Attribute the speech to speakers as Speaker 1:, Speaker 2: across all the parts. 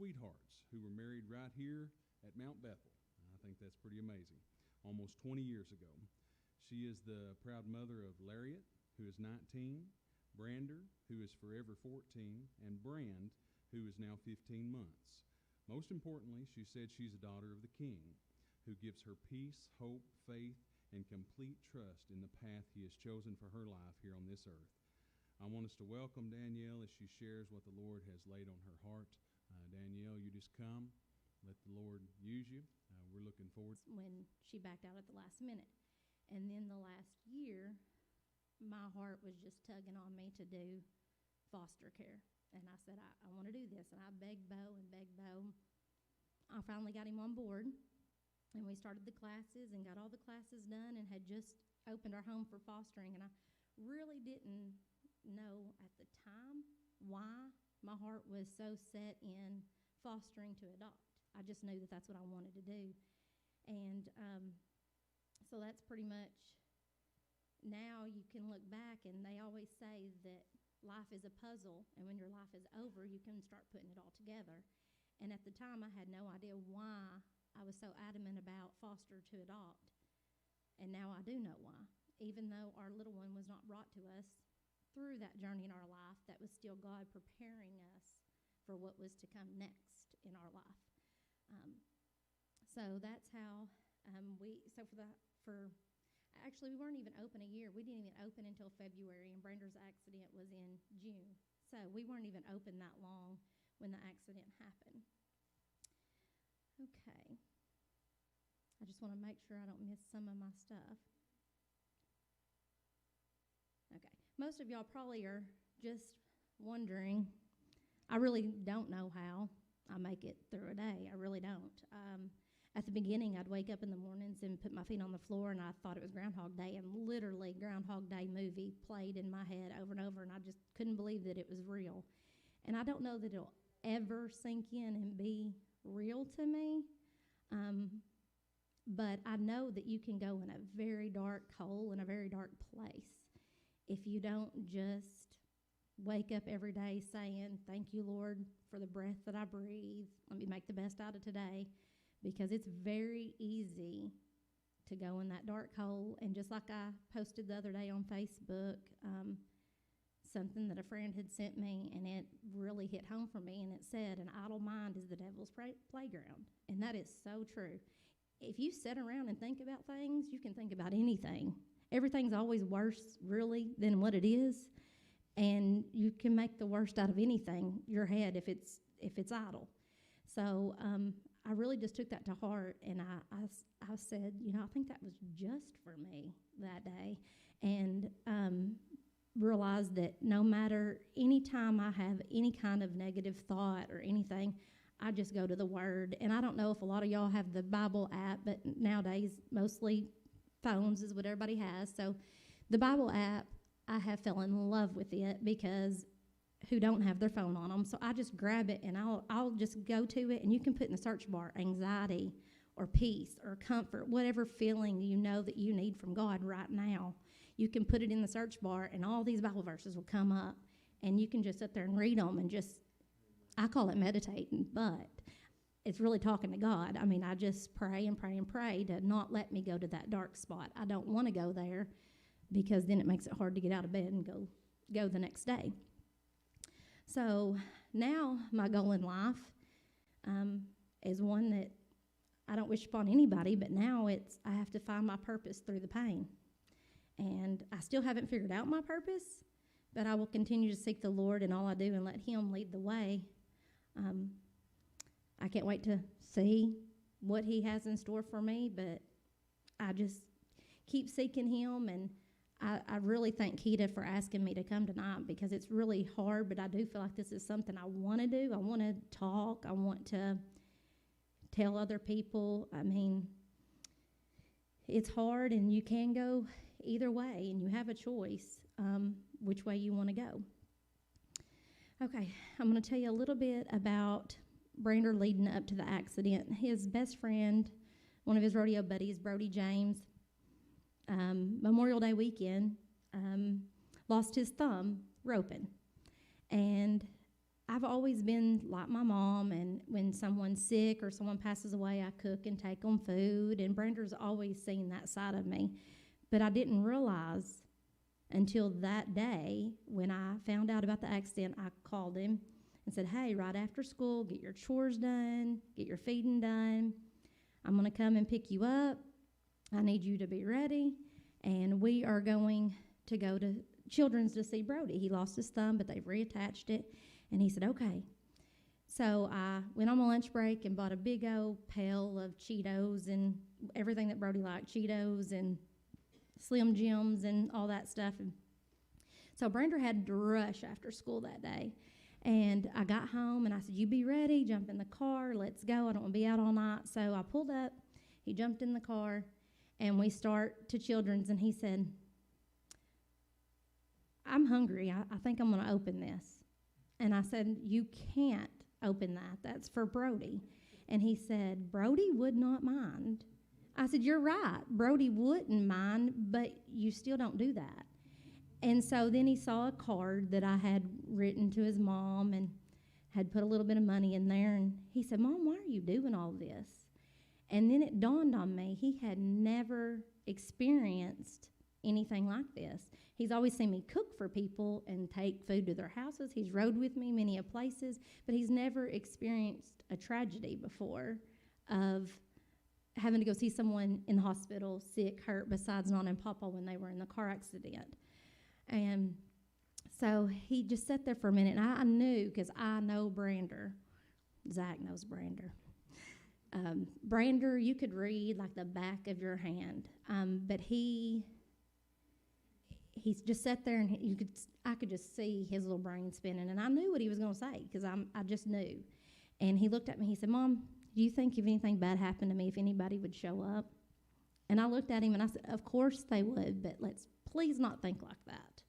Speaker 1: sweethearts who were married right here at Mount Bethel. I think that's pretty amazing. Almost 20 years ago. She is the proud mother of Lariat, who is 19, Brander, who is forever 14, and Brand, who is now 15 months. Most importantly, she said she's a daughter of the King, who gives her peace, hope, faith, and complete trust in the path he has chosen for her life here on this earth. I want us to welcome Danielle as she shares what the Lord has laid on her heart. Danielle, you just come. Let the Lord use you. We're looking forward.
Speaker 2: When she backed out at the last minute. And then the last year, my heart was just tugging on me to do foster care. And I said, I want to do this. And I begged Bo and begged Bo. I finally got him on board. And we started the classes and got all the classes done and had just opened our home for fostering. And I really didn't know at the time why my heart was so set in fostering to adopt. I just knew that that's what I wanted to do. And so that's pretty much, now you can look back and they always say that life is a puzzle, and when your life is over, you can start putting it all together. And at the time, I had no idea why I was so adamant about foster to adopt. And now I do know why. Even though our little one was not brought to us through that journey in our life, that was still God preparing us for what was to come next in our life. So that's how actually we weren't even open a year. We didn't even open until February, and Brander's accident was in June. So we weren't even open that long when the accident happened. Okay. I just want to make sure I don't miss some of my stuff. Okay. Most of y'all probably are just wondering, I really don't know how I make it through a day. I really don't. At the beginning, I'd wake up in the mornings and put my feet on the floor, and I thought it was Groundhog Day, and literally Groundhog Day movie played in my head over and over, and I just couldn't believe that it was real. And I don't know that it'll ever sink in and be real to me, but I know that you can go in a very dark hole, in a very dark place, if you don't just wake up every day saying, thank you, Lord, for the breath that I breathe. Let me make the best out of today. Because it's very easy to go in that dark hole. And just like I posted the other day on Facebook, something that a friend had sent me, and it really hit home for me, and it said, an idle mind is the devil's playground. And that is so true. If you sit around and think about things, you can think about anything. Everything's always worse, really, than what it is. And you can make the worst out of anything, your head, if it's idle. So I really just took that to heart, and I said, I think that was just for me that day, and realized that no matter any time I have any kind of negative thought or anything, I just go to the Word. And I don't know if a lot of y'all have the Bible app, but nowadays mostly phones is what everybody has. So the Bible app, I have fell in love with it because who don't have their phone on them. So I just grab it and I'll just go to it, and you can put in the search bar anxiety or peace or comfort, whatever feeling you know that you need from God right now. You can put it in the search bar, and all these Bible verses will come up, and you can just sit there and read them and just, I call it meditating, but it's really talking to God. I mean, I just pray and pray and pray to not let me go to that dark spot. I don't want to go there because then it makes it hard to get out of bed and go the next day. So now my goal in life is one that I don't wish upon anybody, but now I have to find my purpose through the pain. And I still haven't figured out my purpose, but I will continue to seek the Lord in all I do and let Him lead the way. I can't wait to see what He has in store for me, but I just keep seeking Him, and I really thank Keita for asking me to come tonight because it's really hard, but I do feel like this is something I want to do. I want to talk. I want to tell other people. I mean, it's hard, and you can go either way, and you have a choice which way you want to go. Okay, I'm going to tell you a little bit about Brander leading up to the accident. His best friend, one of his rodeo buddies, Brody James, Memorial Day weekend, lost his thumb roping. And I've always been like my mom, and when someone's sick or someone passes away, I cook and take them food, and Brander's always seen that side of me. But I didn't realize until that day when I found out about the accident. I called him and said, hey, right after school, get your chores done, get your feeding done. I'm going to come and pick you up. I need you to be ready, and we are going to go to Children's to see Brody. He lost his thumb, but they've reattached it. And he said, okay. So I went on my lunch break and bought a big old pail of Cheetos and everything that Brody liked, Cheetos and Slim Jims and all that stuff. And so Brander had to rush after school that day. And I got home and I said, you be ready, jump in the car, let's go. I don't want to be out all night. So I pulled up, he jumped in the car, and we start to Children's, and he said, I'm hungry. I think I'm going to open this. And I said, you can't open that. That's for Brody. And he said, Brody would not mind. I said, you're right. Brody wouldn't mind, but you still don't do that. And so then he saw a card that I had written to his mom and had put a little bit of money in there. And he said, Mom, why are you doing all this? And then it dawned on me, he had never experienced anything like this. He's always seen me cook for people and take food to their houses. He's rode with me many a places, but he's never experienced a tragedy before of having to go see someone in the hospital, sick, hurt, besides Nana and Papa when they were in the car accident. And so he just sat there for a minute, and I knew, because I know Brander. Zach knows Brander. Brander, you could read like the back of your hand, but he's just sat there, and I could just see his little brain spinning, and I knew what he was going to say because I just knew. And he looked at me. He said, Mom, do you think if anything bad happened to me, if anybody would show up? And I looked at him, and I said, of course they would, but let's please not think like that.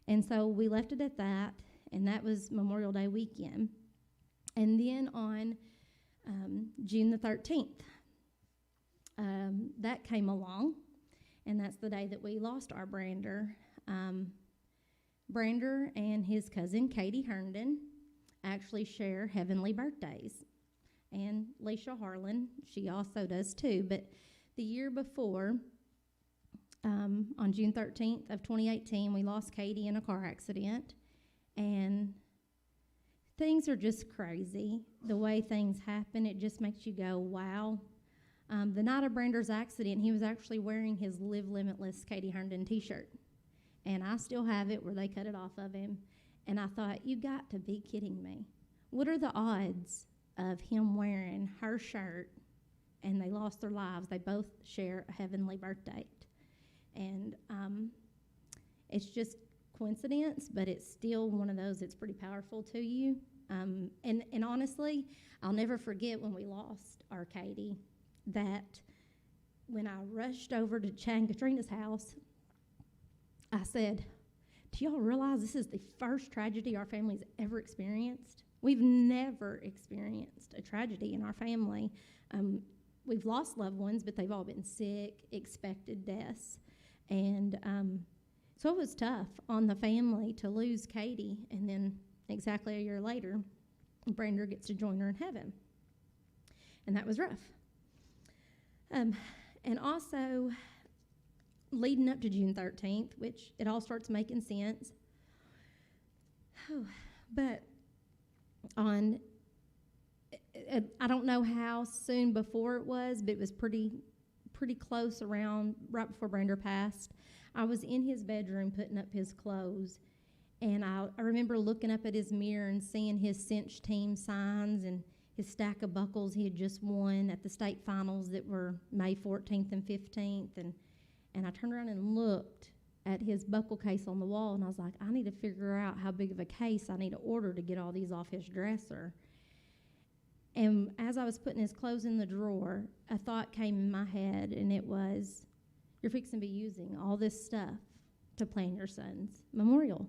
Speaker 2: And so we left it at that, and that was Memorial Day weekend. And then on June the 13th, that came along, and that's the day that we lost our Brander. Brander and his cousin, Katie Herndon, actually share heavenly birthdays. And Leisha Harlan, she also does too. But the year before, on June 13th of 2018, we lost Katie in a car accident. And things are just crazy. The way things happen, it just makes you go, wow. The night of Brander's accident, he was actually wearing his Live Limitless Katie Herndon t-shirt. And I still have it where they cut it off of him. And I thought, you got to be kidding me. What are the odds of him wearing her shirt and they lost their lives? They both share a heavenly birth date. And it's just coincidence, but it's still one of those that's pretty powerful to you. And honestly, I'll never forget when we lost our Katie, that when I rushed over to Chad and Katrina's house, I said, do y'all realize this is the first tragedy our family's ever experienced? We've never experienced a tragedy in our family. We've lost loved ones, but they've all been sick, expected deaths. And so it was tough on the family to lose Katie, and then exactly a year later, Brander gets to join her in heaven. And that was rough. And also, leading up to June 13th, which it all starts making sense. But on, I don't know how soon before it was, but it was pretty close around, right before Brander passed. I was in his bedroom putting up his clothes, and I remember looking up at his mirror and seeing his cinch team signs and his stack of buckles he had just won at the state finals that were May 14th and 15th. And I turned around and looked at his buckle case on the wall, and I was like, I need to figure out how big of a case I need to order to get all these off his dresser. And as I was putting his clothes in the drawer, a thought came in my head, and it was, you're fixing to be using all this stuff to plan your son's memorial.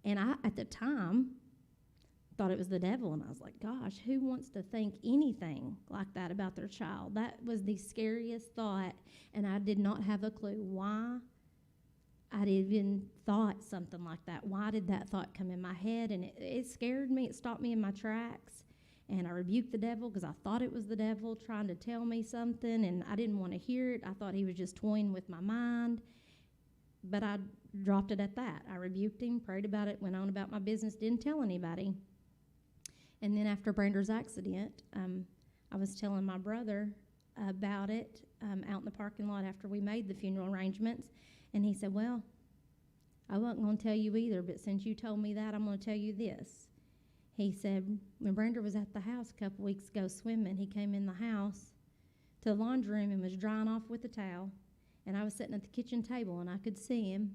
Speaker 2: And I, at the time, thought it was the devil, and I was like, gosh, who wants to think anything like that about their child? That was the scariest thought, and I did not have a clue why I'd even thought something like that. Why did that thought come in my head? And it scared me. It stopped me in my tracks. And I rebuked the devil because I thought it was the devil trying to tell me something, and I didn't want to hear it. I thought he was just toying with my mind. But I dropped it at that. I rebuked him, prayed about it, went on about my business, didn't tell anybody. And then after Brander's accident, I was telling my brother about it out in the parking lot after we made the funeral arrangements. And he said, well, I wasn't going to tell you either, but since you told me that, I'm going to tell you this. He said, when Brander was at the house a couple weeks ago swimming, he came in the house to the laundry room and was drying off with a towel. And I was sitting at the kitchen table, and I could see him.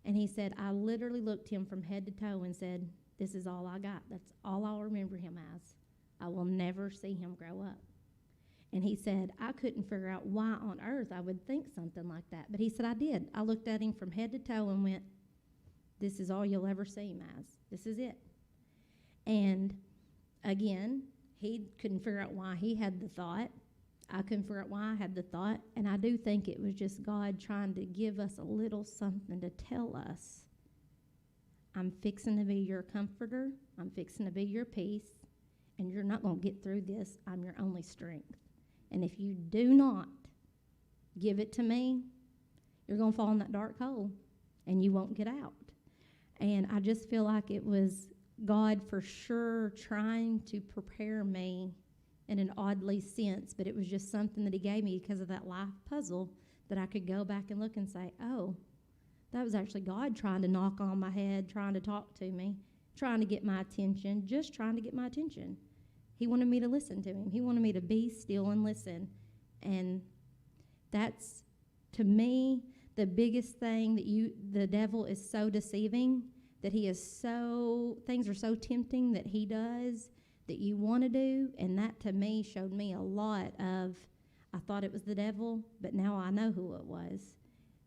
Speaker 2: And he said, I literally looked him from head to toe and said, this is all I got. That's all I'll remember him as. I will never see him grow up. And he said, I couldn't figure out why on earth I would think something like that. But he said, I did. I looked at him from head to toe and went, this is all you'll ever see him as. This is it. And again, he couldn't figure out why he had the thought. I couldn't figure out why I had the thought. And I do think it was just God trying to give us a little something to tell us. I'm fixing to be your comforter. I'm fixing to be your peace. And you're not going to get through this. I'm your only strength. And if you do not give it to me, you're going to fall in that dark hole and you won't get out. And I just feel like it was God for sure trying to prepare me in an oddly sense, but it was just something that he gave me because of that life puzzle that I could go back and look and say, oh, that was actually God trying to knock on my head, trying to talk to me, trying to get my attention, just trying to get my attention. He wanted me to listen to him. He wanted me to be still and listen. And that's, to me, the biggest thing that the devil is so deceiving, that he is so, things are so tempting that he does that you want to do. And that, to me, showed me a lot of, I thought it was the devil, but now I know who it was.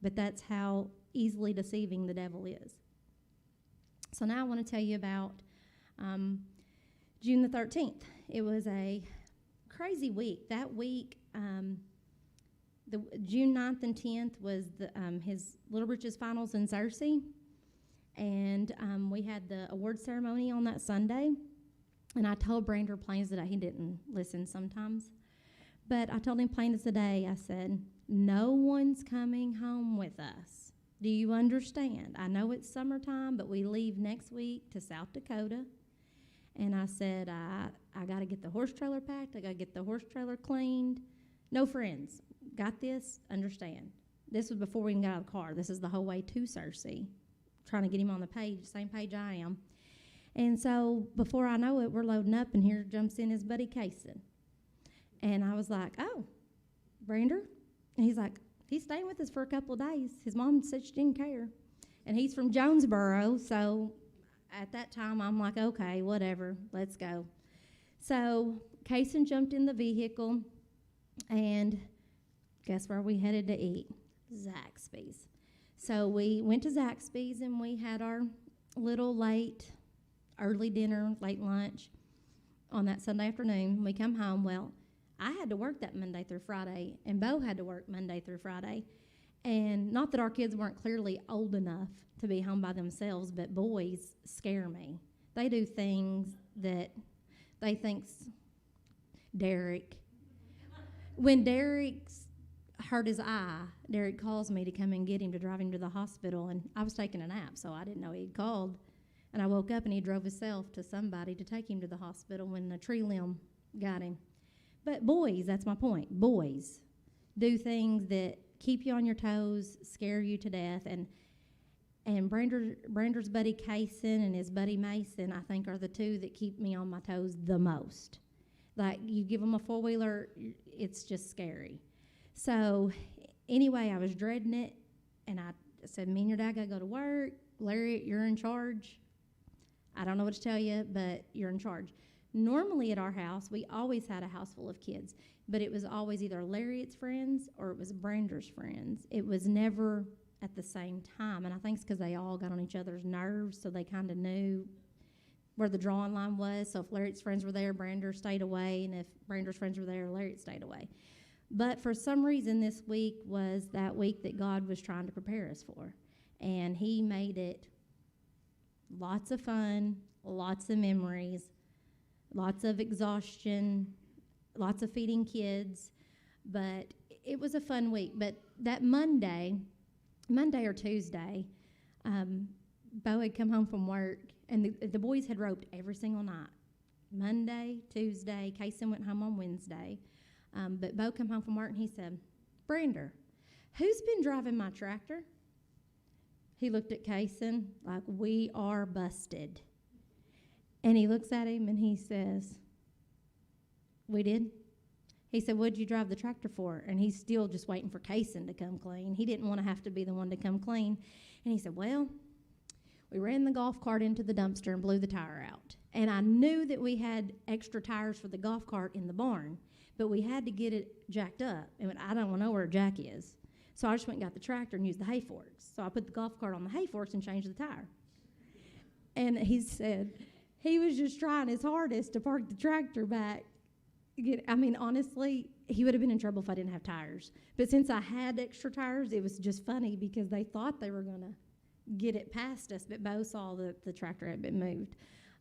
Speaker 2: But that's how easily deceiving the devil is. So now I want to tell you about June the 13th. It was a crazy week. That week, the June 9th and 10th was his Little Britches finals in Searcy. And we had the award ceremony on that Sunday. And I told Brander plain as the day. He didn't listen sometimes. But I told him plain as the day, I said, no one's coming home with us. Do you understand? I know it's summertime, but we leave next week to South Dakota. And I said, I got to get the horse trailer packed. I got to get the horse trailer cleaned. No friends. Got this? Understand. This was before we even got out of the car. This is the whole way to Searcy. Trying to get him on the page, same page I am. And so before I know it, we're loading up, and here jumps in his buddy Kaysen. And I was like, oh, Brander? And he's like, he's staying with us for a couple of days. His mom said she didn't care. And he's from Jonesboro, so at that time I'm like, okay, whatever, let's go. So Kaysen jumped in the vehicle, and guess where we headed to eat? Zaxby's. So we went to Zaxby's, and we had our little early dinner, late lunch on that Sunday afternoon. We come home. Well, I had to work that Monday through Friday, and Bo had to work Monday through Friday. And not that our kids weren't clearly old enough to be home by themselves, but boys scare me. They do things that they think's Derek. When Derek's hurt his eye, Derek calls me to come and get him to drive him to the hospital, and I was taking a nap, so I didn't know he'd called. And I woke up, and he drove himself to somebody to take him to the hospital when the tree limb got him. But boys, that's my point, boys do things that keep you on your toes, scare you to death, and Brander's buddy Kaysen and his buddy Mason, I think, are the two that keep me on my toes the most. Like, you give them a four-wheeler, it's just scary. So anyway, I was dreading it, and I said, me and your dad got to go to work. Larry, you're in charge. I don't know what to tell you, but you're in charge. Normally at our house, we always had a house full of kids, but it was always either Lariat's friends or it was Brander's friends. It was never at the same time, and I think it's because they all got on each other's nerves, so they kind of knew where the drawing line was. So if Lariat's friends were there, Brander stayed away, and if Brander's friends were there, Lariat stayed away. But for some reason, this week was that week that God was trying to prepare us for. And he made it lots of fun, lots of memories, lots of exhaustion, lots of feeding kids. But it was a fun week. But that Monday or Tuesday, Bo had come home from work, and the boys had roped every single night. Monday, Tuesday, Kaysen went home on Wednesday. But Bo come home from work, and he said, "Brander, who's been driving my tractor?" He looked at Kaysen like, "We are busted." And he looks at him, and he says, "We did?" He said, "What'd you drive the tractor for?" And he's still just waiting for Kaysen to come clean. He didn't want to have to be the one to come clean. And he said, "Well, we ran the golf cart into the dumpster and blew the tire out. And I knew that we had extra tires for the golf cart in the barn, but we had to get it jacked up. And I don't know where a jack is. So I just went and got the tractor and used the hay forks. So I put the golf cart on the hay forks and changed the tire." And he said he was just trying his hardest to park the tractor back. Honestly, he would have been in trouble if I didn't have tires. But since I had extra tires, it was just funny because they thought they were going to get it past us, but Bo saw that the tractor had been moved.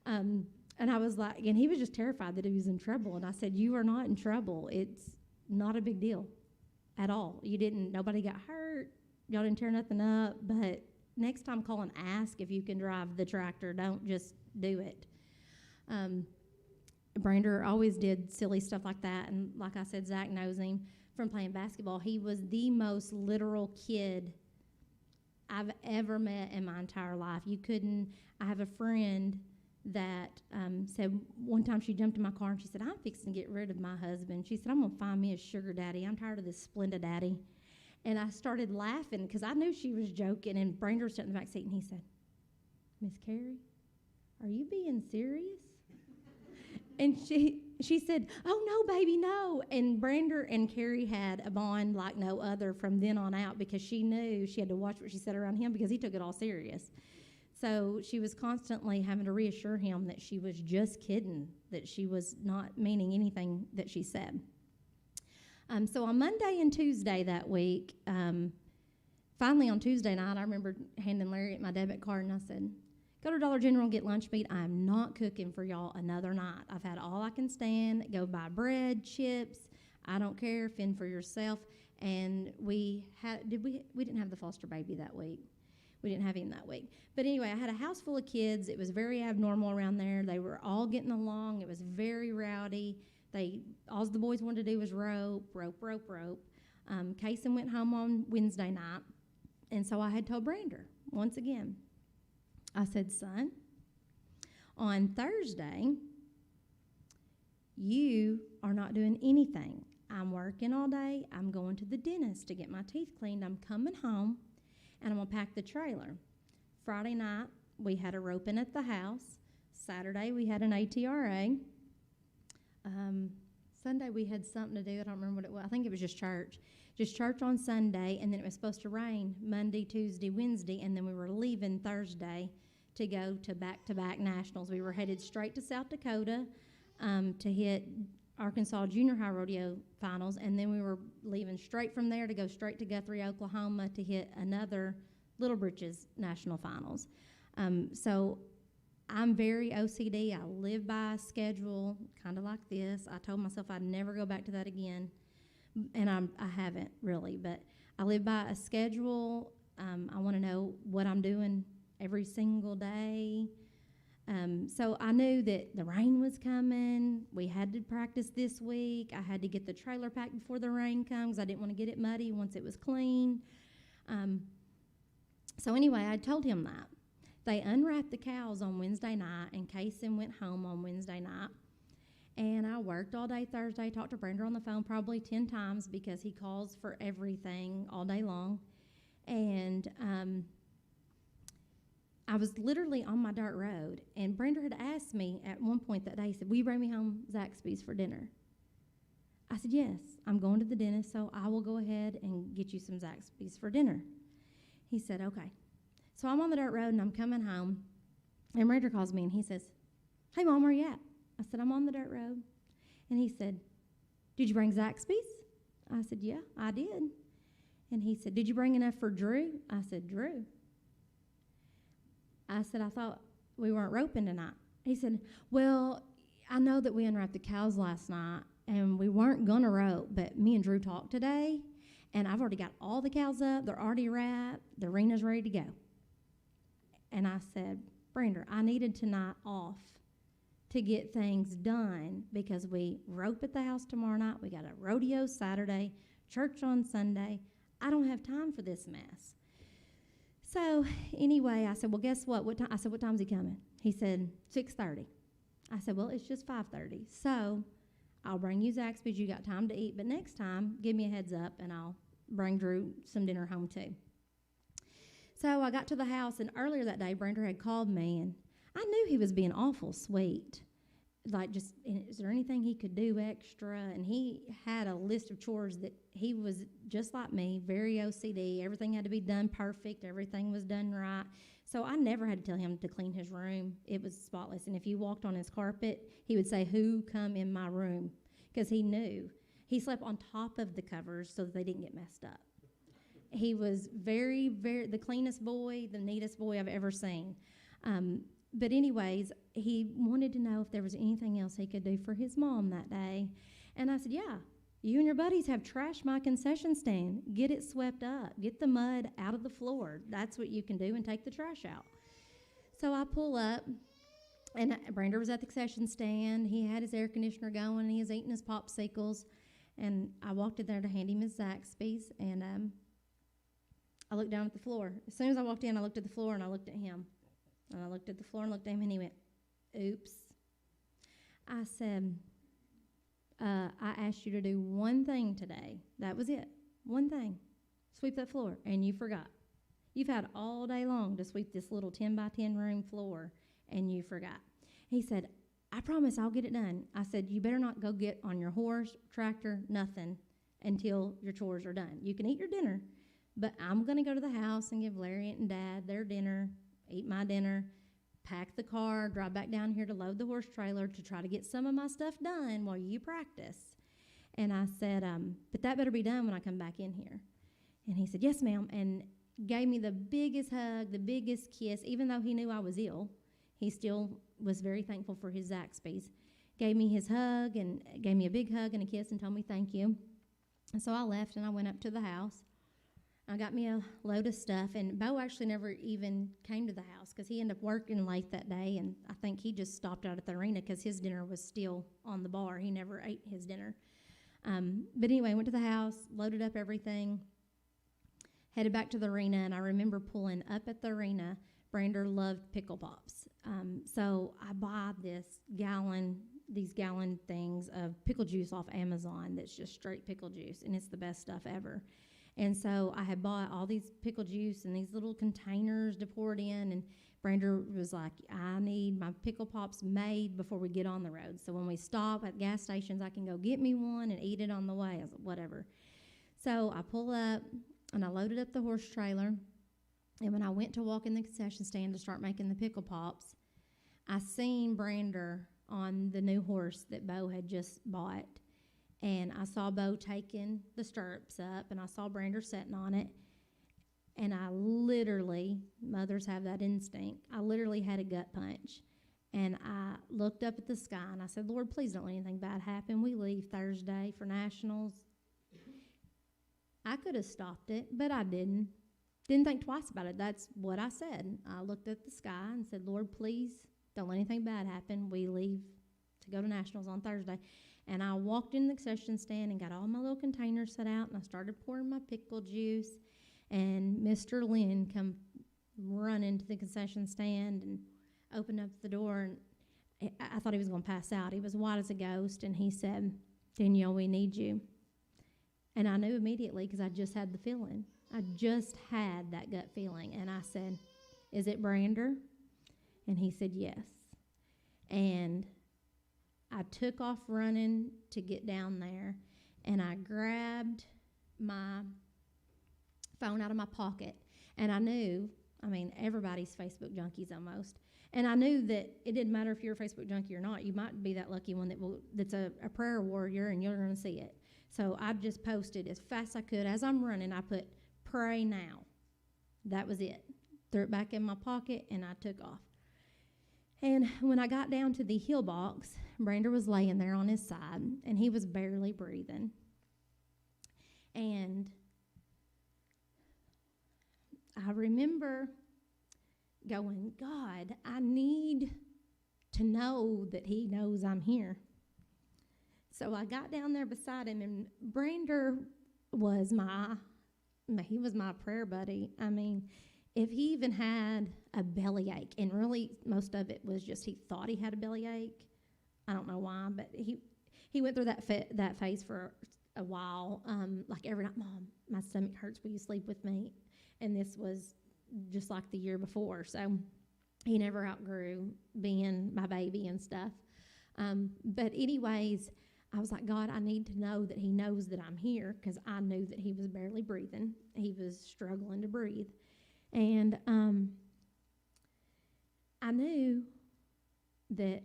Speaker 2: And I was like, and he was just terrified that he was in trouble. And I said, "You are not in trouble. It's not a big deal at all. Nobody got hurt. Y'all didn't tear nothing up. But next time, call and ask if you can drive the tractor. Don't just do it." Brander always did silly stuff like that. And like I said, Zach knows him from playing basketball. He was the most literal kid I've ever met in my entire life. I have a friend that said one time she jumped in my car and she said, "I'm fixing to get rid of my husband." She said, "I'm going to find me a sugar daddy. I'm tired of this Splenda daddy." And I started laughing because I knew she was joking. And Brander was sitting in the back seat and he said, "Miss Carrie, are you being serious?" And she said, "Oh, no, baby, no." And Brander and Carrie had a bond like no other from then on out because she knew she had to watch what she said around him because he took it all serious. So she was constantly having to reassure him that she was just kidding, that she was not meaning anything that she said. So on Monday and Tuesday that week, finally on Tuesday night, I remember handing Larry my debit card and I said, "Go to Dollar General and get lunch meat. I am not cooking for y'all another night. I've had all I can stand. Go buy bread, chips. I don't care. Fend for yourself." And we didn't have the foster baby that week. We didn't have him that week. But anyway, I had a house full of kids. It was very abnormal around there. They were all getting along. It was very rowdy. All the boys wanted to do was rope. Kaysen went home on Wednesday night. And so I had told Brander once again, I said, "Son, on Thursday, you are not doing anything. I'm working all day. I'm going to the dentist to get my teeth cleaned. I'm coming home, and I'm going to pack the trailer." Friday night, we had a roping at the house. Saturday, we had an ATRA. Sunday, we had something to do. I don't remember what it was. I think it was just church. Just church on Sunday, and then it was supposed to rain Monday, Tuesday, Wednesday, and then we were leaving Thursday to go to back-to-back nationals. We were headed straight to South Dakota to hit Arkansas Junior High Rodeo Finals, and then we were leaving straight from there to go straight to Guthrie, Oklahoma to hit another Little Britches National Finals. So I'm very OCD. I live by a schedule, kind of like this. I told myself I'd never go back to that again, and I haven't really, but I live by a schedule. I want to know what I'm doing every single day. So I knew that the rain was coming. We had to practice this week. I had to get the trailer packed before the rain comes. I didn't want to get it muddy once it was clean. So anyway, I told him that. They unwrapped the cows on Wednesday night, and Kaysen went home on Wednesday night. And I worked all day Thursday, talked to Brander on the phone probably 10 times because he calls for everything all day long. And I was literally on my dirt road, and Brander had asked me at one point that day, he said, "Will you bring me home Zaxby's for dinner?" I said, "Yes, I'm going to the dentist, so I will go ahead and get you some Zaxby's for dinner." He said, "Okay." So I'm on the dirt road, and I'm coming home, and Brander calls me, and he says, "Hey, Mom, where you at?" I said, "I'm on the dirt road." And he said, "Did you bring Zaxby's?" I said, "Yeah, I did." And he said, "Did you bring enough for Drew?" I said, "Drew? I said, I thought we weren't roping tonight. He said, well, I know that we unwrapped the cows last night, and we weren't going to rope, but me and Drew talked today, and I've already got all the cows up. They're already wrapped. The arena's ready to go. And I said, Brander, I needed tonight off to get things done because we rope at the house tomorrow night. We got a rodeo Saturday, church on Sunday. I don't have time for this mess. So anyway, I said, well, guess what? I said, what time's he coming? He said, 6:30. I said, well, it's just 5:30. So I'll bring you Zaxby's. You got time to eat. But next time, give me a heads up, and I'll bring Drew some dinner home too. So I got to the house, and earlier that day, Brander had called me, and I knew he was being awful sweet. Like, just, is there anything he could do extra? And he had a list of chores that he was just like me, very OCD. Everything had to be done perfect. Everything was done right. So I never had to tell him to clean his room. It was spotless. And if you walked on his carpet, he would say, who come in my room? Because he knew. He slept on top of the covers so that they didn't get messed up. He was very, very, the cleanest boy, the neatest boy I've ever seen. But anyways, he wanted to know if there was anything else he could do for his mom that day. And I said, yeah, you and your buddies have trashed my concession stand. Get it swept up. Get the mud out of the floor. That's what you can do, and take the trash out. So I pull up, and Brander was at the concession stand. He had his air conditioner going, and he was eating his popsicles. And I walked in there to hand him his Zaxby's, and I looked down at the floor. As soon as I walked in, I looked at the floor, and I looked at him. And I looked at the floor and looked at him, and he went, oops. I said, I asked you to do one thing today. That was it. One thing. Sweep that floor. And you forgot. You've had all day long to sweep this little 10 by 10 room floor, and you forgot. He said, I promise I'll get it done. I said, you better not go get on your horse, tractor, nothing until your chores are done. You can eat your dinner, but I'm going to go to the house and give Lariat and Dad their dinner, eat my dinner, pack the car, drive back down here to load the horse trailer to try to get some of my stuff done while you practice. And I said, but that better be done when I come back in here. And he said, yes, ma'am, and gave me the biggest hug, the biggest kiss. Even though he knew I was ill, he still was very thankful for his Zaxby's. Gave me his hug and gave me a big hug and a kiss and told me thank you. And so I left, and I went up to the house. I got me a load of stuff, and Bo actually never even came to the house because he ended up working late that day, and I think he just stopped out at the arena because his dinner was still on the bar. He never ate his dinner. But anyway, went to the house, loaded up everything, headed back to the arena, and I remember pulling up at the arena. Brander loved pickle pops. So I buy these gallon things of pickle juice off Amazon that's just straight pickle juice, and it's the best stuff ever. And so I had bought all these pickle juice and these little containers to pour it in, and Brander was like, I need my pickle pops made before we get on the road. So when we stop at gas stations, I can go get me one and eat it on the way. I was like, whatever. So I pull up, and I loaded up the horse trailer, and when I went to walk in the concession stand to start making the pickle pops, I seen Brander on the new horse that Bo had just bought. And I saw Bo taking the stirrups up, and I saw Brander sitting on it. And I literally, mothers have that instinct, I literally had a gut punch. And I looked up at the sky, and I said, Lord, please don't let anything bad happen. We leave Thursday for nationals. I could have stopped it, but I didn't. Didn't think twice about it. That's what I said. I looked at the sky and said, Lord, please don't let anything bad happen. We leave to go to nationals on Thursday. And I walked in the concession stand and got all my little containers set out, and I started pouring my pickle juice. And Mr. Lynn come running to the concession stand and opened up the door, and I thought he was going to pass out. He was white as a ghost, and he said, Danielle, we need you. And I knew immediately because I just had the feeling. I just had that gut feeling. And I said, is it Brander? And he said, yes. And I took off running to get down there, and I grabbed my phone out of my pocket, and I knew, everybody's Facebook junkies almost, and I knew that it didn't matter if you're a Facebook junkie or not. You might be that lucky one that's a prayer warrior, and you're going to see it. So I just posted as fast as I could. As I'm running, I put, pray now. That was it. threw it back in my pocket, and I took off. And when I got down to the heel box, Brander was laying there on his side, and he was barely breathing. And I remember going, God, I need to know that he knows I'm here. So I got down there beside him, and Brander was my prayer buddy. I mean, if he even had a bellyache, and really most of it was just he thought he had a bellyache. I don't know why, but he went through that phase for a while. Like every night, Mom, my stomach hurts. Will you sleep with me? And this was just like the year before. So he never outgrew being my baby and stuff. But anyways, I was like, God, I need to know that he knows that I'm here, because I knew that he was barely breathing. He was struggling to breathe. And I knew that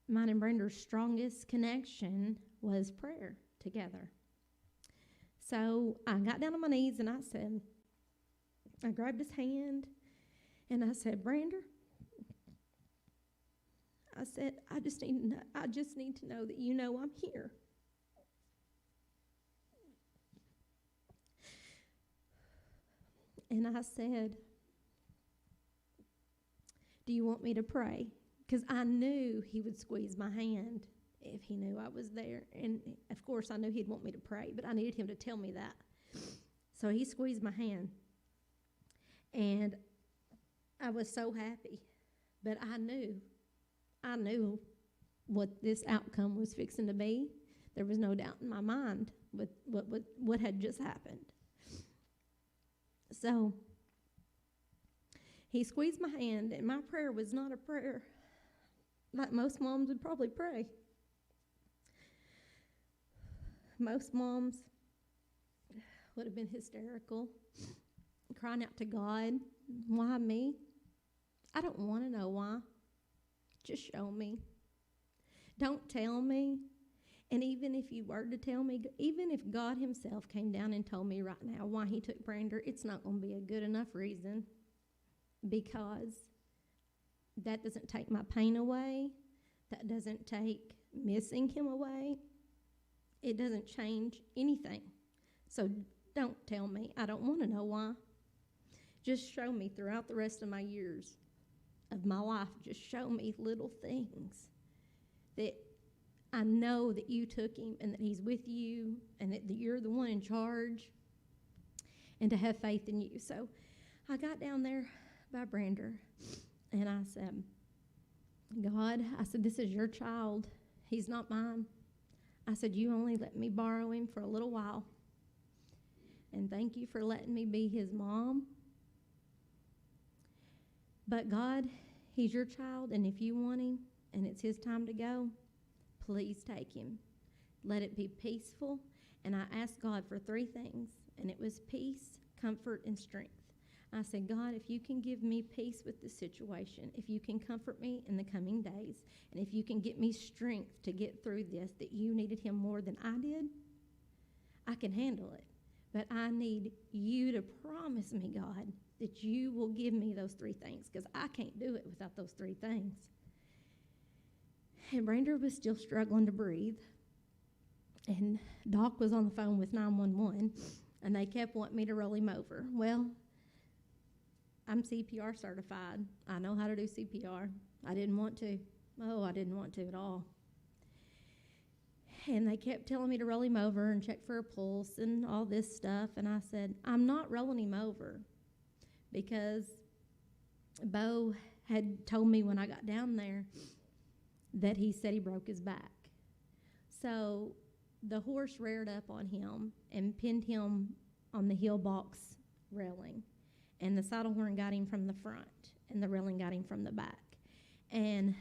Speaker 2: mine and Brander's strongest connection was prayer together. So I got down on my knees and I grabbed his hand and I said, Brander, I said, I just need to know that you know I'm here. And I said, do you want me to pray? Because I knew he would squeeze my hand if he knew I was there. And, of course, I knew he'd want me to pray, but I needed him to tell me that. So he squeezed my hand. And I was so happy. But I knew what this outcome was fixing to be. There was no doubt in my mind with what had just happened. So he squeezed my hand, and my prayer was not a prayer like most moms would probably pray. Most moms would have been hysterical, crying out to God, why me? I don't want to know why. Just show me. Don't tell me. And even if you were to tell me, even if God himself came down and told me right now why he took Brander, it's not going to be a good enough reason, because that doesn't take my pain away. That doesn't take missing him away. It doesn't change anything. So don't tell me. I don't want to know why. Just show me throughout the rest of my years of my life, just show me little things that I know that you took him and that he's with you and that you're the one in charge, and to have faith in you. So I got down there by Brander and I said, God, I said, this is your child. He's not mine. I said, you only let me borrow him for a little while. And thank you for letting me be his mom. But God, he's your child, and if you want him and it's his time to go, please take him. Let it be peaceful. And I asked God for 3 things, and it was peace, comfort, and strength. I said, God, if you can give me peace with this situation, if you can comfort me in the coming days, and if you can get me strength to get through this, that you needed him more than I did, I can handle it. But I need you to promise me, God, that you will give me those 3 things, because I can't do it without those 3 things. And Brander was still struggling to breathe. And Doc was on the phone with 911, and they kept wanting me to roll him over. Well, I'm CPR certified. I know how to do CPR. I didn't want to. Oh, I didn't want to at all. And they kept telling me to roll him over and check for a pulse and all this stuff. And I said, I'm not rolling him over, because Bo had told me when I got down there that he said he broke his back. So the horse reared up on him and pinned him on the heel box railing. And the saddle horn got him from the front, and the railing got him from the back. And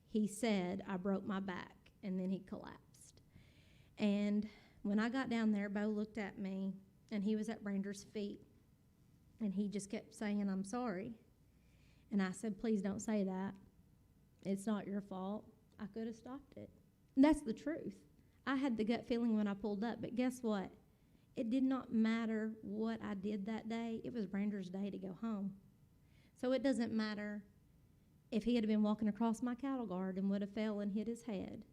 Speaker 2: he said, I broke my back, and then he collapsed. And when I got down there, Bo looked at me, and he was at Brander's feet, and he just kept saying, I'm sorry. And I said, please don't say that. It's not your fault. I could have stopped it. And that's the truth. I had the gut feeling when I pulled up, but guess what? It did not matter what I did that day. It was Brander's day to go home. So it doesn't matter if he had been walking across my cattle guard and would have fell and hit his head.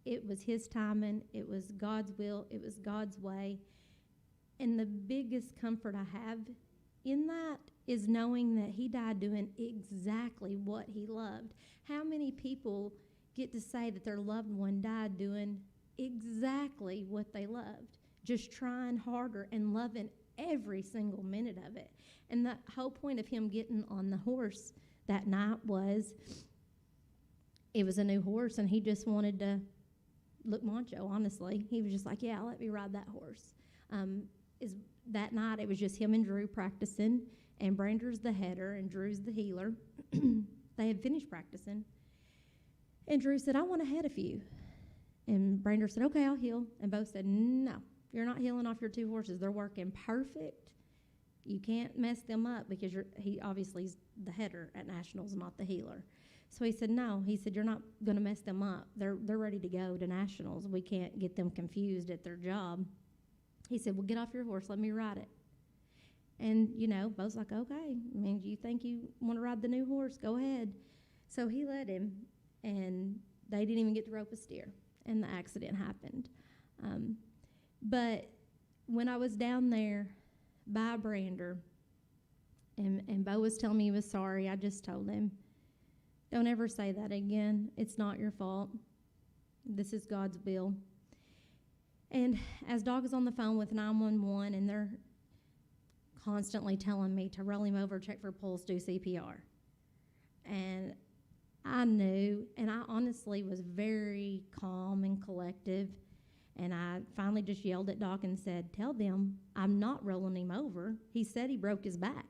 Speaker 2: It was his timing. It was God's will. It was God's way. And the biggest comfort I have in that is knowing that he died doing exactly what he loved. How many people get to say that their loved one died doing exactly what they loved, just trying harder and loving every single minute of it? And the whole point of him getting on the horse that night was, it was a new horse, and he just wanted to look macho, honestly. He was just like, yeah, let me ride that horse. That night, it was just him and Drew practicing, and Brander's the header, and Drew's the healer. They had finished practicing. And Drew said, I want to head a few. And Brander said, okay, I'll heel. And Bo said, no, you're not heeling off your two horses. They're working perfect. You can't mess them up because he obviously is the header at Nationals, not the healer. So he said, no. He said, you're not going to mess them up. They're ready to go to Nationals. We can't get them confused at their job. He said, well, get off your horse. Let me ride it. And, Bo's like, okay. I mean, do you think you want to ride the new horse? Go ahead. So he let him, and they didn't even get to rope a steer, and the accident happened. But when I was down there by Brander, and Bo was telling me he was sorry, I just told him, don't ever say that again. It's not your fault. This is God's will. And as Dog is on the phone with 911, and they're constantly telling me to roll him over, check for pulse, do CPR. And I knew, and I honestly was very calm and collective, and I finally just yelled at Doc and said, tell them I'm not rolling him over. He said he broke his back.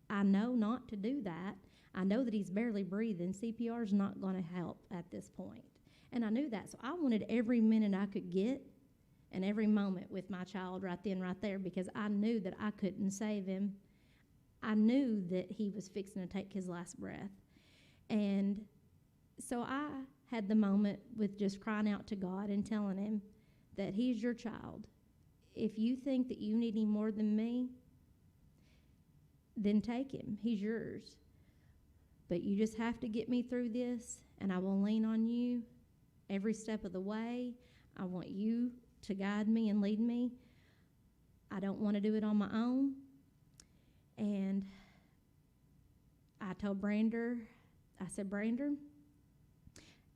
Speaker 2: I know not to do that. I know that he's barely breathing. CPR is not going to help at this point. And I knew that, so I wanted every minute I could get and every moment with my child right then, right there, because I knew that I couldn't save him. I knew that he was fixing to take his last breath. And so I had the moment with just crying out to God and telling him that he's your child. If you think that you need him more than me, then take him. He's yours. But you just have to get me through this, and I will lean on you every step of the way. I want you to guide me and lead me. I don't want to do it on my own. And I told Brander, I said, Brander,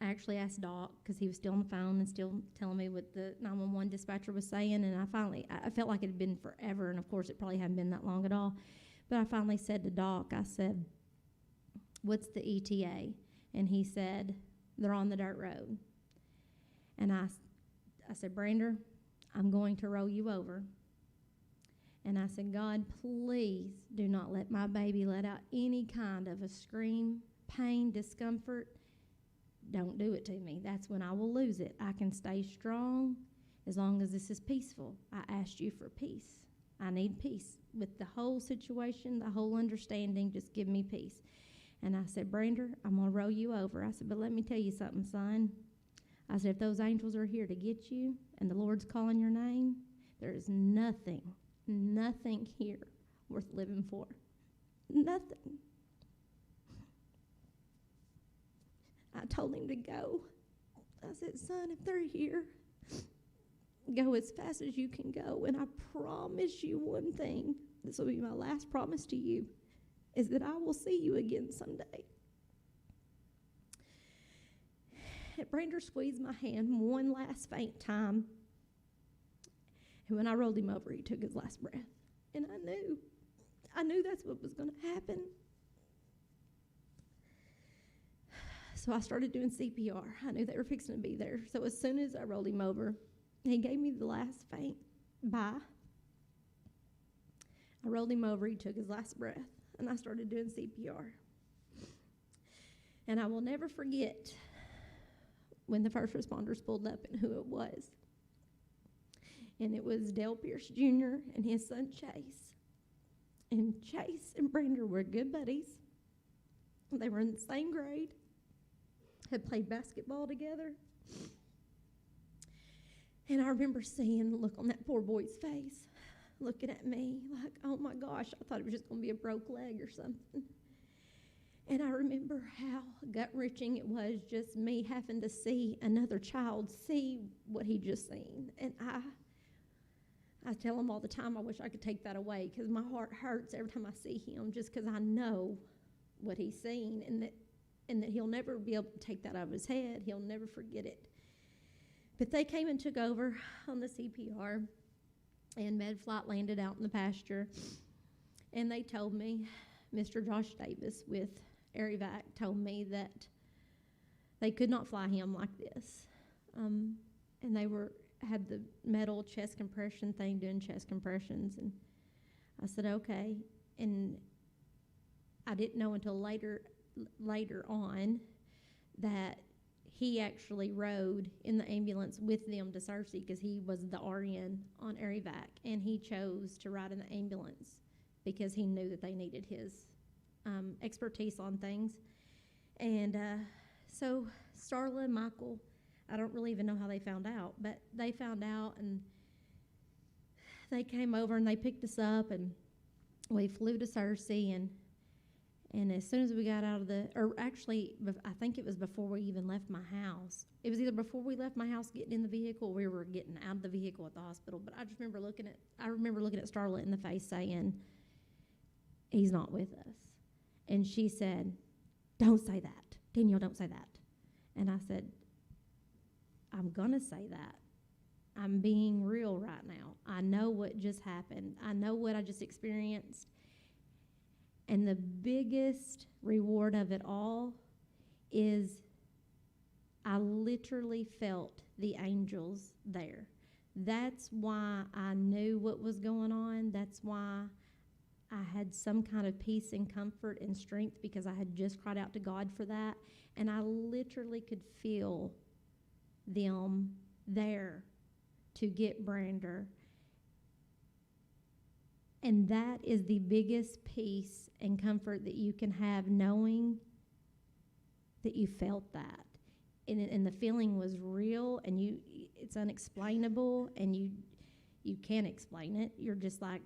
Speaker 2: I actually asked Doc, because he was still on the phone and still telling me what the 911 dispatcher was saying, and I felt like it had been forever, and of course it probably hadn't been that long at all. But I finally said to Doc, I said, what's the ETA? And he said, they're on the dirt road. And I said, Brander, I'm going to roll you over. And I said, God, please do not let my baby let out any kind of a scream, pain, discomfort. Don't do it to me. That's when I will lose it. I can stay strong as long as this is peaceful. I asked you for peace. I need peace with the whole situation, the whole understanding. Just give me peace. And I said, Brander, I'm going to roll you over. I said, but let me tell you something, son. I said, if those angels are here to get you and the Lord's calling your name, there is nothing here worth living for. Nothing. I told him to go. I said, son, if they're here, go as fast as you can go. And I promise you one thing. This will be my last promise to you, is that I will see you again someday. Brander squeezed my hand one last faint time. And when I rolled him over, he took his last breath. And I knew that's what was going to happen. So I started doing CPR. I knew they were fixing to be there. So as soon as I rolled him over, he gave me the last faint bye. I rolled him over. He took his last breath. And I started doing CPR. And I will never forget when the first responders pulled up and who it was. And it was Dale Pierce Jr. and his son Chase. And Chase and Brander were good buddies. They were in the same grade, had played basketball together. And I remember seeing the look on that poor boy's face, looking at me like, oh my gosh, I thought it was just going to be a broke leg or something. And I remember how gut-wrenching it was, just me having to see another child see what he just seen. And I tell him all the time, I wish I could take that away, because my heart hurts every time I see him, just because I know what he's seen, and that he'll never be able to take that out of his head. He'll never forget it. But they came and took over on the CPR, and MedFlight landed out in the pasture, and they told me, Mr. Josh Davis with AirEvac told me that they could not fly him like this. And they had the metal chest compression thing doing chest compressions, and I said, okay. And I didn't know until later on that he actually rode in the ambulance with them to Searcy, because he was the RN on AirEvac, and he chose to ride in the ambulance because he knew that they needed his expertise on things. And so Starla and Michael, I don't really even know how they found out, but they found out, and they came over and they picked us up, and we flew to Searcy, and as soon as we got out of I think it was before we even left my house. It was either before we left my house getting in the vehicle, or we were getting out of the vehicle at the hospital. But I just remember looking at Starla in the face saying, he's not with us. And she said, don't say that. Danielle, don't say that. And I said, I'm going to say that. I'm being real right now. I know what just happened. I know what I just experienced. And the biggest reward of it all is I literally felt the angels there. That's why I knew what was going on. That's why I had some kind of peace and comfort and strength, because I had just cried out to God for that. And I literally could feel them there to get Brander. And that is the biggest peace and comfort that you can have, knowing that you felt that. And the feeling was real, and it's unexplainable, and you can't explain it. You're just like,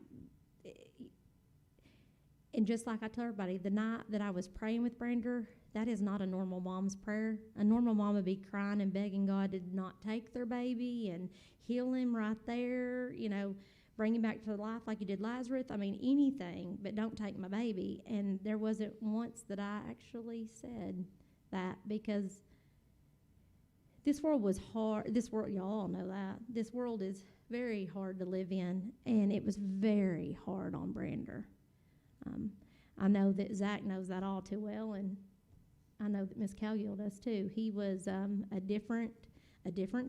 Speaker 2: and just like I tell everybody, the night that I was praying with Brander, that is not a normal mom's prayer. A normal mom would be crying and begging God to not take their baby and heal him right there, bring him back to life like you did Lazarus. I mean, anything, but don't take my baby. And there wasn't once that I actually said that, because this world was hard. This world, y'all all know that. This world is very hard to live in, and it was very hard on Brander. I know that Zach knows that all too well, and I know that Miss Calgill does too. He was a different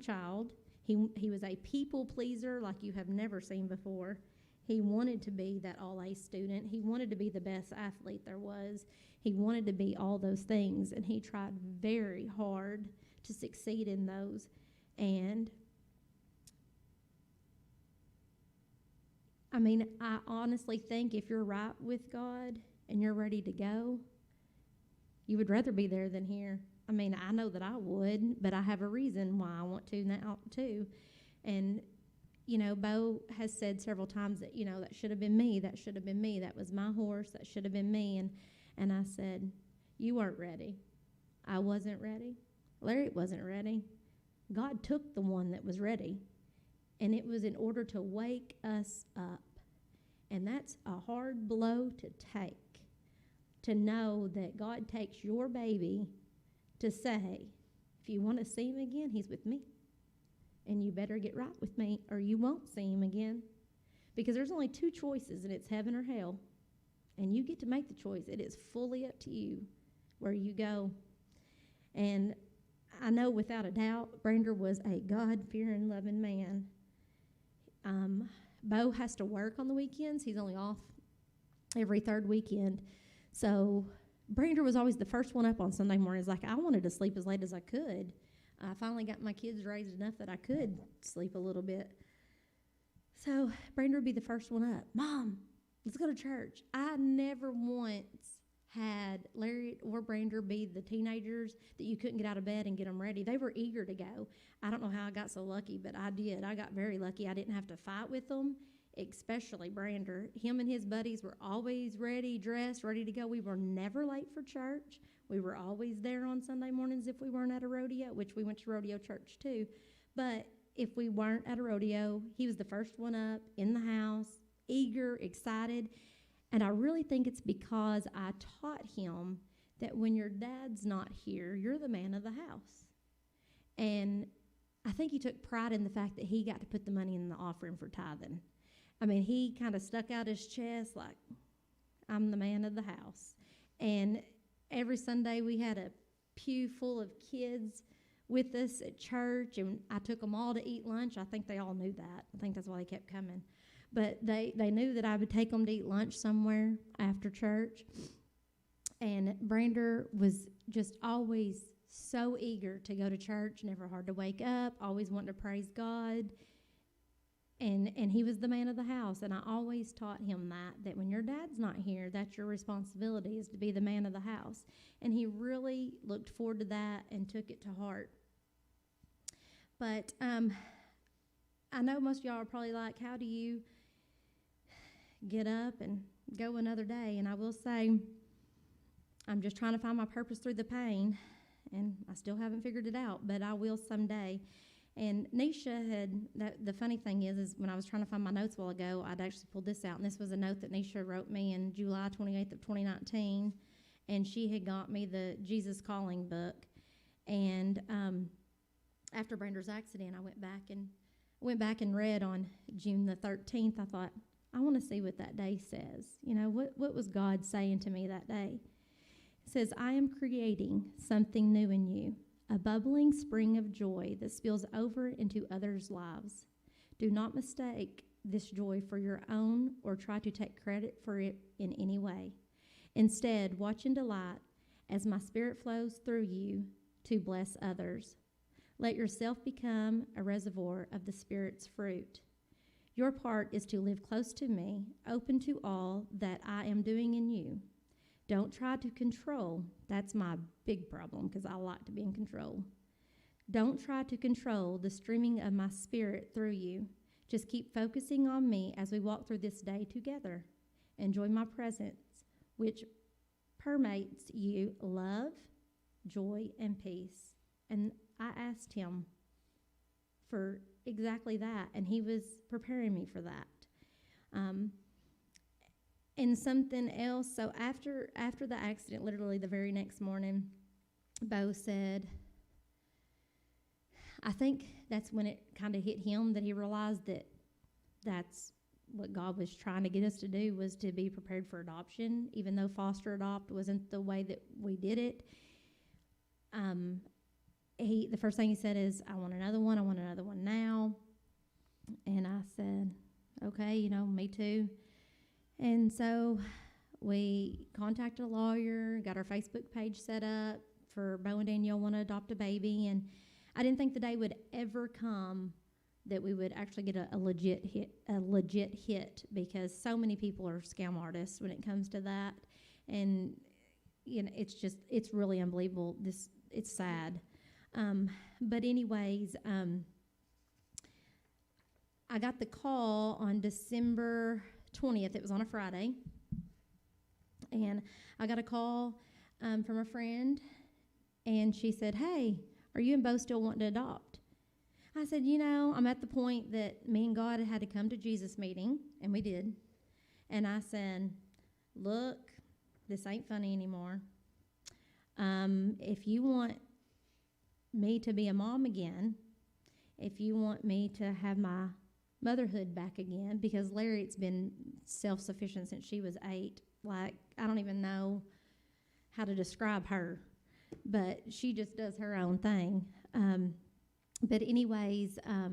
Speaker 2: child. He was a people pleaser like you have never seen before. He wanted to be that all-A student. He wanted to be the best athlete there was. He wanted to be all those things, and he tried very hard to succeed in those. And I mean, I honestly think if you're right with God and you're ready to go, you would rather be there than here. I mean, I know that I would, but I have a reason why I want to now, too. And, Bo has said several times that, that should have been me, that should have been me, that was my horse, that should have been me. And I said, you weren't ready. I wasn't ready. Larry wasn't ready. God took the one that was ready, and it was in order to wake us up. And that's a hard blow to take, to know that God takes your baby to say, if you want to see him again, he's with me. And you better get right with me, or you won't see him again. Because there's only two choices, and it's heaven or hell. And you get to make the choice. It is fully up to you where you go. And I know without a doubt, Brander was a God-fearing, loving man. Bo has to work on the weekends. He's only off every third weekend. So Brander was always the first one up on Sunday mornings. Like, I wanted to sleep as late as I could. I finally got my kids raised enough that I could sleep a little bit. So Brander would be the first one up. Mom, let's go to church. I never once had Larry or Brander be the teenagers that you couldn't get out of bed and get them ready. They were eager to go. I don't know how I got so lucky, but I did. I got very lucky. I didn't have to fight with them, especially Brander. Him and his buddies were always ready, dressed, ready to go. We were never late for church. We were always there on Sunday mornings if we weren't at a rodeo, which we went to rodeo church too. But if we weren't at a rodeo, he was the first one up in the house, eager, excited. And I really think it's because I taught him that when your dad's not here, you're the man of the house. And I think he took pride in the fact that he got to put the money in the offering for tithing. I mean, he kind of stuck out his chest like, I'm the man of the house. And every Sunday we had a pew full of kids with us at church, and I took them all to eat lunch. I think they all knew that. I think that's why they kept coming. But they knew that I would take them to eat lunch somewhere after church. And Brander was just always so eager to go to church, never hard to wake up, always wanting to praise God. And he was the man of the house. And I always taught him that when your dad's not here, that's your responsibility, is to be the man of the house. And he really looked forward to that and took it to heart. But I know most of y'all are probably like, how do you get up and go another day? And I will say, I'm just trying to find my purpose through the pain, and I still haven't figured it out, but I will someday. And Nisha the funny thing is when I was trying to find my notes a while ago, I'd actually pulled this out, and this was a note that Nisha wrote me in July 28th of 2019, and she had got me the Jesus Calling book. And after Brander's accident, I went back and read on June the 13th. I thought, I want to see what that day says. You know, what was God saying to me that day? It says, I am creating something new in you, a bubbling spring of joy that spills over into others' lives. Do not mistake this joy for your own or try to take credit for it in any way. Instead, watch and delight as my spirit flows through you to bless others. Let yourself become a reservoir of the Spirit's fruit. Your part is to live close to me, open to all that I am doing in you. Don't try to control. That's my big problem, because I like to be in control. Don't try to control the streaming of my spirit through you. Just keep focusing on me as we walk through this day together. Enjoy my presence, which permeates you love, joy, and peace. And I asked him for exactly that, and he was preparing me for that. And something else, so after the accident, literally the very next morning, Bo said, I think that's when it kind of hit him that he realized that that's what God was trying to get us to do, was to be prepared for adoption, even though foster adopt wasn't the way that we did it. The first thing he said is, I want another one now. And I said, okay, me too. And so we contacted a lawyer, got our Facebook page set up for Bo and Danielle want to adopt a baby. And I didn't think the day would ever come that we would actually get a legit hit, because so many people are scam artists when it comes to that. And, it's really unbelievable. It's sad. But anyways, I got the call on December 20th. It was on a Friday. And I got a call from a friend, and she said, hey, are you and Bo still wanting to adopt? I said, I'm at the point that me and God had to come to Jesus meeting, and we did. And I said, look, this ain't funny anymore. If you want me to be a mom again, if you want me to have my motherhood back again, because Lariat's been self-sufficient since she was 8. Like, I don't even know how to describe her, but she just does her own thing. But anyways, I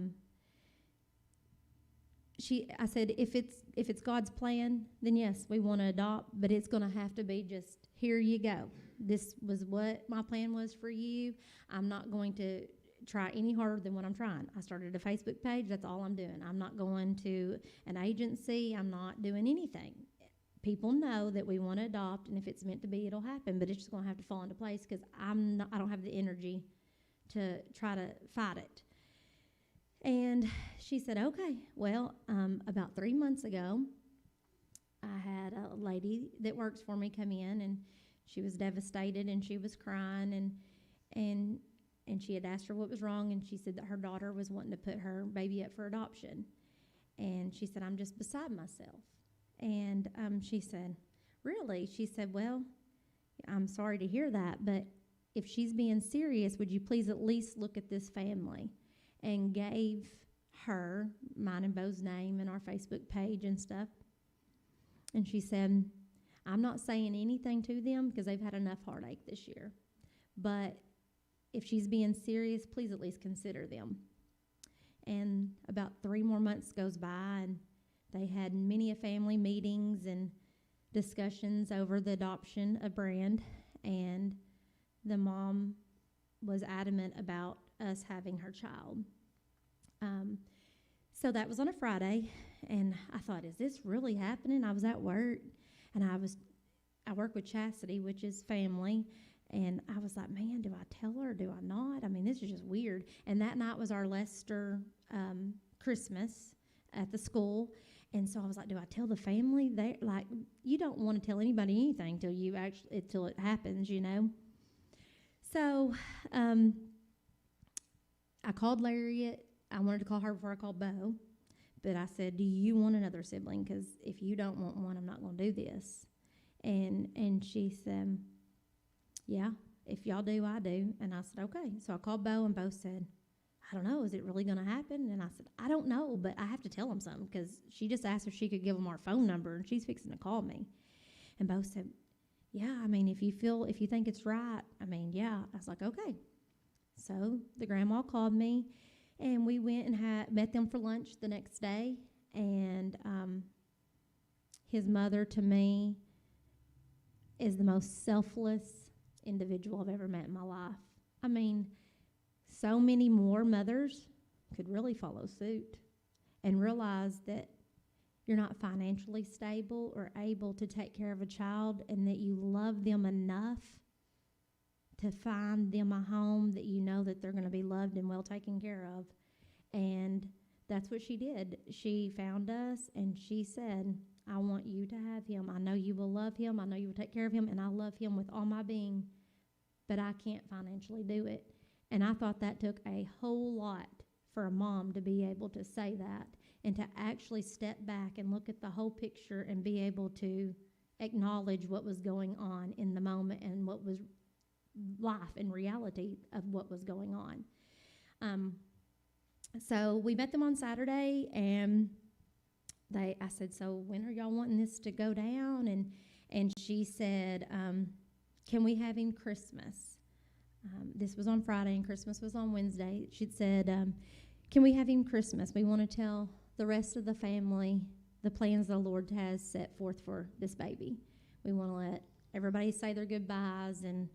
Speaker 2: said, if it's God's plan, then yes, we want to adopt, but it's going to have to be just, here you go. This was what my plan was for you. I'm not going to try any harder than what I'm trying. I started a Facebook page. That's all I'm doing. I'm not going to an agency. I'm not doing anything. People know that we want to adopt, and if it's meant to be, it'll happen, but it's just going to have to fall into place, because I don't have the energy to try to fight it. And, she said, okay, well, about 3 months ago, I had a lady that works for me come in, and she was devastated, and she was crying, and she had asked her what was wrong, and she said that her daughter was wanting to put her baby up for adoption. And she said, I'm just beside myself. And she said, really? She said, well, I'm sorry to hear that, but if she's being serious, would you please at least look at this family? And gave her mine and Bo's name and our Facebook page and stuff. And she said, I'm not saying anything to them because they've had enough heartache this year. But if she's being serious, please at least consider them. And about 3 more months goes by, and they had many family meetings and discussions over the adoption of Brand. And the mom was adamant about us having her child. So that was on a Friday, and I thought, is this really happening? I was at work, and I work with Chastity, which is family, and I was like, man, do I tell her or do I not? I mean, this is just weird. And that night was our Lester Christmas at the school, and so I was like, do I tell the family? They like, you don't want to tell anybody anything till it happens, you know. So I called Lariat. I wanted to call her before I called Bo, but I said, do you want another sibling? Because if you don't want one, I'm not going to do this. And she said, yeah, if y'all do, I do. And I said, okay. So I called Bo, and Bo said, I don't know, is it really going to happen? And I said, I don't know, but I have to tell them something, because she just asked if she could give them our phone number, and she's fixing to call me. And Bo said, yeah, I mean, if you think it's right, I mean, yeah. I was like, okay. So the grandma called me, and we went and met them for lunch the next day. And his mother, to me, is the most selfless individual I've ever met in my life. I mean, so many more mothers could really follow suit and realize that you're not financially stable or able to take care of a child, and that you love them enough to find them a home that you know that they're going to be loved and well taken care of. And that's what she did. She found us, and she said, I want you to have him. I know you will love him. I know you will take care of him, and I love him with all my being, but I can't financially do it. And I thought that took a whole lot for a mom to be able to say that, and to actually step back and look at the whole picture and be able to acknowledge what was going on in the moment and what was life and reality of what was going on. So we met them on Saturday, and I said, so when are y'all wanting this to go down? And she said, can we have him Christmas? This was on Friday, and Christmas was on Wednesday. She said, can we have him Christmas? We want to tell the rest of the family the plans the Lord has set forth for this baby. We want to let everybody say their goodbyes and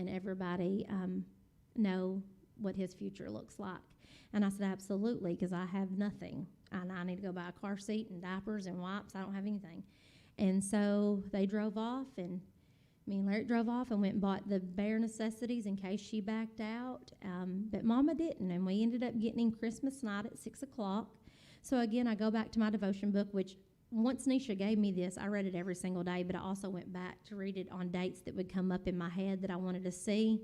Speaker 2: everybody know what his future looks like. And I said, absolutely, because I have nothing. And I need to go buy a car seat and diapers and wipes. I don't have anything. And so they drove off, and me and Larry drove off and went and bought the bare necessities in case she backed out. But Mama didn't, and we ended up getting him Christmas night at 6 o'clock. So again, I go back to my devotion book, which once Nisha gave me this, I read it every single day, but I also went back to read it on dates that would come up in my head that I wanted to see.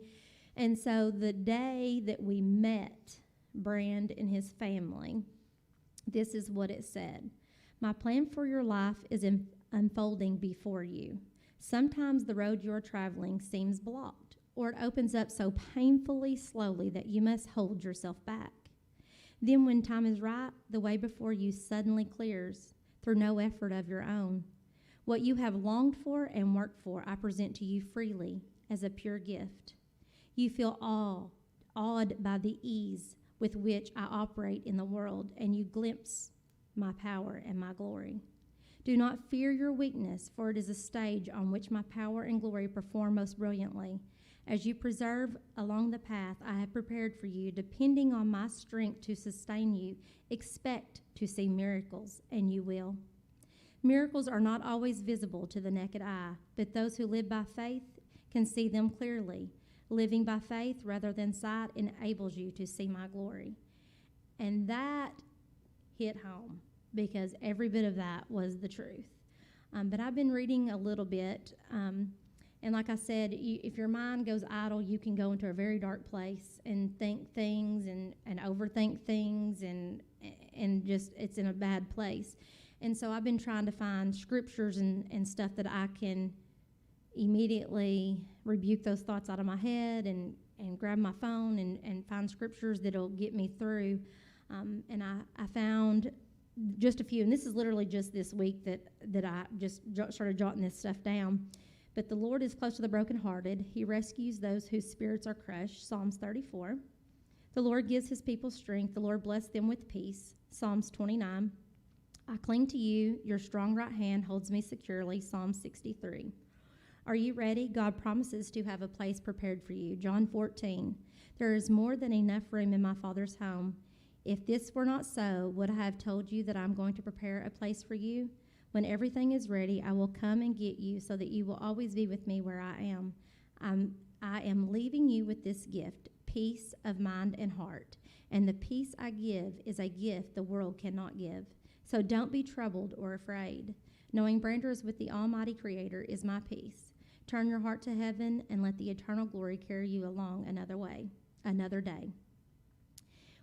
Speaker 2: And so the day that we met Brand and his family, this is what it said. My plan for your life is unfolding before you. Sometimes the road you're traveling seems blocked, or it opens up so painfully slowly that you must hold yourself back. Then when time is right, the way before you suddenly clears through no effort of your own. What you have longed for and worked for, I present to you freely as a pure gift. You feel awed by the ease with which I operate in the world, and you glimpse my power and my glory. Do not fear your weakness, for it is a stage on which my power and glory perform most brilliantly. As you preserve along the path I have prepared for you, depending on my strength to sustain you, expect to see miracles, and you will. Miracles are not always visible to the naked eye, but those who live by faith can see them clearly. Living by faith rather than sight enables you to see my glory. And that hit home because every bit of that was the truth. But I've been reading a little bit, and like I said, if your mind goes idle, you can go into a very dark place and think things and overthink things, and just it's in a bad place. And so I've been trying to find scriptures and stuff that I can immediately rebuke those thoughts out of my head and grab my phone and find scriptures that'll get me through. And I found just a few, and this is literally just this week that I just started jotting this stuff down. But the Lord is close to the brokenhearted. He rescues those whose spirits are crushed, Psalms 34. The Lord gives his people strength. The Lord bless them with peace, Psalms 29. I cling to you. Your strong right hand holds me securely, Psalm 63. Are you ready? God promises to have a place prepared for you, John 14. There is more than enough room in my Father's home. If this were not so, would I have told you that I'm going to prepare a place for you? When everything is ready, I will come and get you so that you will always be with me where I am. I am leaving you with this gift, peace of mind and heart. And the peace I give is a gift the world cannot give. So don't be troubled or afraid. Knowing Brander is with the Almighty Creator is my peace. Turn your heart to heaven and let the eternal glory carry you along another day.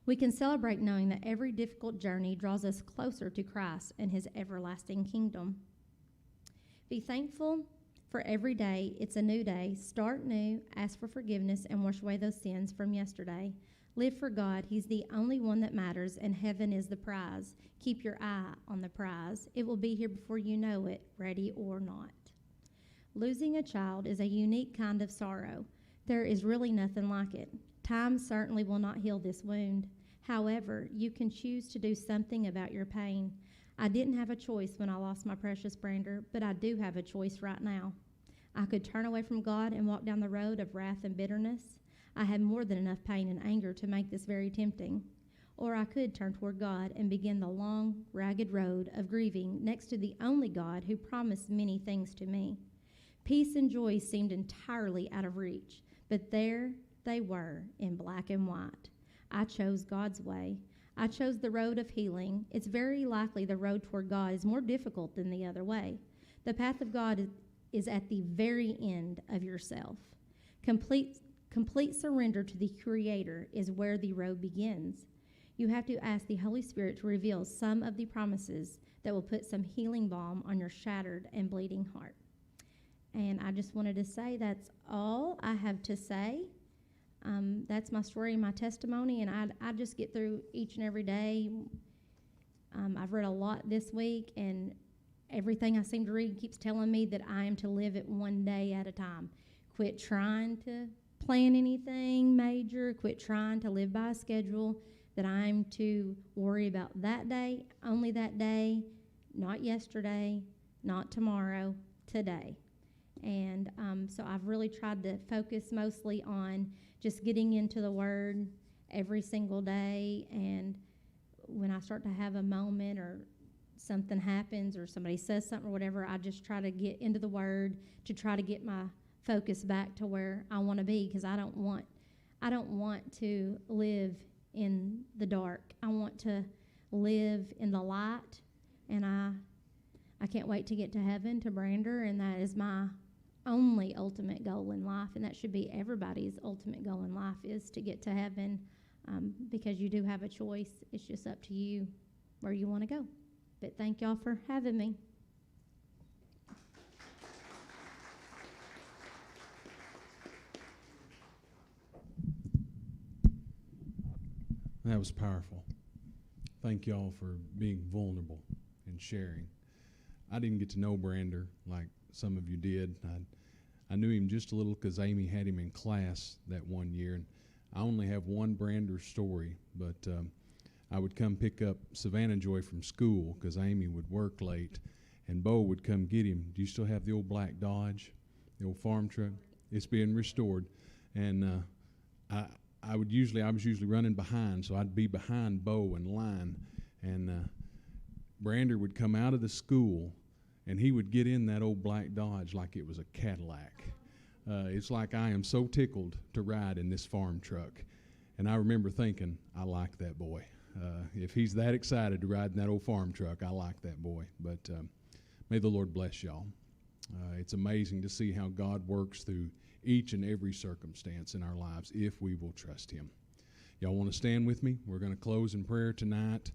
Speaker 2: We can celebrate knowing that every difficult journey draws us closer to Christ and his everlasting kingdom. Be thankful for every day. It's a new day. Start new, ask for forgiveness, and wash away those sins from yesterday. Live for God. He's the only one that matters, and heaven is the prize. Keep your eye on the prize. It will be here before you know it, ready or not. Losing a child is a unique kind of sorrow. There is really nothing like it. Time certainly will not heal this wound. However, you can choose to do something about your pain. I didn't have a choice when I lost my precious Brander, but I do have a choice right now. I could turn away from God and walk down the road of wrath and bitterness. I had more than enough pain and anger to make this very tempting. Or I could turn toward God and begin the long, ragged road of grieving next to the only God who promised many things to me. Peace and joy seemed entirely out of reach, but there they were in black and white. I chose God's way. I chose the road of healing. It's very likely the road toward God is more difficult than the other way. The path of God is at the very end of yourself. Complete surrender to the Creator is where the road begins. You have to ask the Holy Spirit to reveal some of the promises that will put some healing balm on your shattered and bleeding heart. And I just wanted to say that's all I have to say. That's my story and my testimony, and I just get through each and every day. I've read a lot this week, and everything I seem to read keeps telling me that I am to live it one day at a time. Quit trying to plan anything major. Quit trying to live by a schedule, that I'm to worry about that day, only that day, not yesterday, not tomorrow, today. And so I've really tried to focus mostly on just getting into the Word every single day. And when I start to have a moment or something happens or somebody says something or whatever, I just try to get into the Word to try to get my focus back to where I want to be, because I don't want to live in the dark. I want to live in the light, and I can't wait to get to heaven, to Brander, and that is my only ultimate goal in life, and that should be everybody's ultimate goal in life, is to get to heaven, because you do have a choice. It's just up to you where you want to go. But thank y'all for having me.
Speaker 1: That was powerful. Thank y'all for being vulnerable and sharing. I didn't get to know Brander like some of you did. I knew him just a little because Amy had him in class that one year, and I only have one Brander story, but I would come pick up Savannah Joy from school because Amy would work late, and Bo would come get him. Do you still have the old black Dodge, the old farm truck? It's being restored, and I was usually running behind, so I'd be behind Bo in line, and Brander would come out of the school, and he would get in that old black Dodge like it was a Cadillac. It's like I am so tickled to ride in this farm truck. And I remember thinking, I like that boy. If he's that excited to ride in that old farm truck, I like that boy. But may the Lord bless y'all. It's amazing to see how God works through each and every circumstance in our lives if we will trust him. Y'all want to stand with me? We're going to close in prayer tonight.